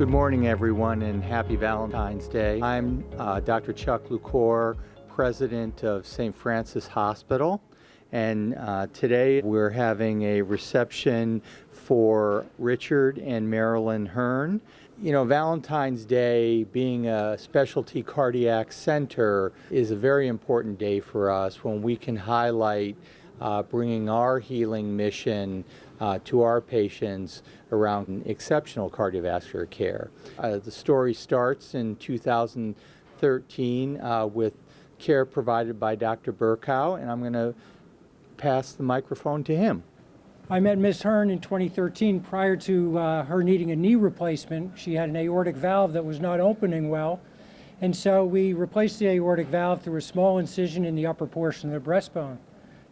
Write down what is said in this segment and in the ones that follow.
Good morning, everyone, and happy Valentine's Day. I'm Dr. Chuck Lucor, president of St. Francis Hospital, and today we're having a reception for Richard and Marilyn Hearne. You know, Valentine's Day, being a specialty cardiac center, is a very important day for us when we can highlight bringing our healing mission to our patients around exceptional cardiovascular care. The story starts in 2013 with care provided by Dr. Burkow, and I'm going to pass the microphone to him. I met Ms. Hearne in 2013 prior to her needing a knee replacement. She had an aortic valve that was not opening well, and so we replaced the aortic valve through a small incision in the upper portion of the breastbone.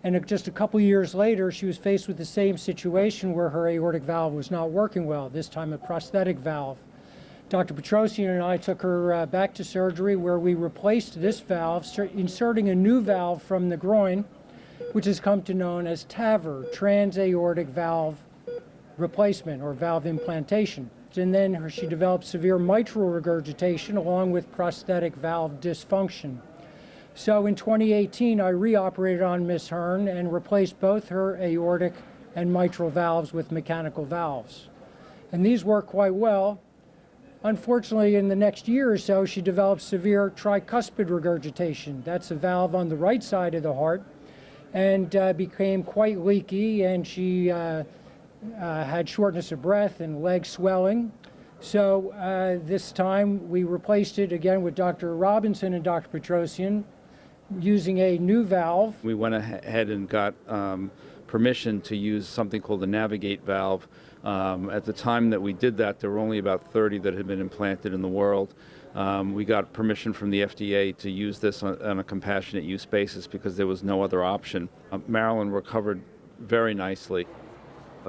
And just a couple years later, she was faced with the same situation where her aortic valve was not working well, this time a prosthetic valve. Dr. Petrosian and I took her back to surgery where we replaced this valve, inserting a new valve from the groin, which has come to known as TAVR, transaortic valve replacement or valve implantation. And then she developed severe mitral regurgitation along with prosthetic valve dysfunction. So in 2018, I reoperated on Ms. Hearne and replaced both her aortic and mitral valves with mechanical valves. And these work quite well. Unfortunately, in the next year or so, she developed severe tricuspid regurgitation. That's a valve on the right side of the heart, and became quite leaky, and she had shortness of breath and leg swelling. So this time we replaced it again with Dr. Robinson and Dr. Petrosian using a new valve. We went ahead and got permission to use something called the Navigate valve. At the time that we did that, there were only about 30 that had been implanted in the world. We got permission from the FDA to use this on a compassionate use basis because there was no other option. Marilyn recovered very nicely.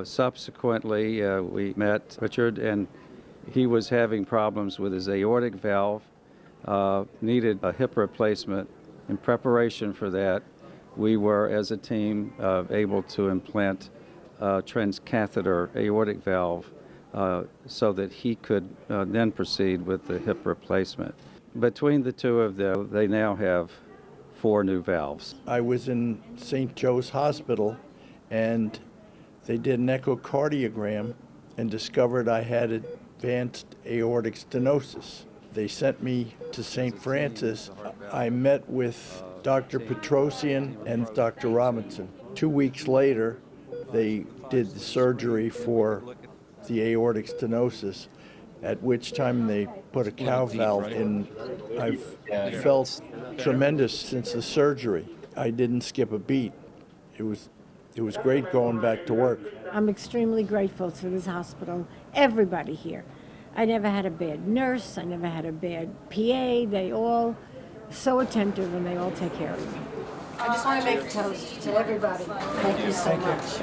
Subsequently, we met Richard, and he was having problems with his aortic valve, needed a hip replacement. In preparation for that, we were, as a team, able to implant a transcatheter aortic valve so that he could then proceed with the hip replacement. Between the two of them, they now have 4 new valves. I was in St. Joe's Hospital, and they did an echocardiogram and discovered I had advanced aortic stenosis. They sent me to St. Francis. I met with Dr. Petrosian and Dr. Robinson. 2 weeks later, they did the surgery for the aortic stenosis, at which time they put a cow valve in. I've felt tremendous since the surgery. I didn't skip a beat. It was great going back to work. I'm extremely grateful to this hospital, everybody here. I never had a bad nurse, I never had a bad PA. They all so attentive and they all take care of me. I just want to make a toast to everybody. Thank you so much.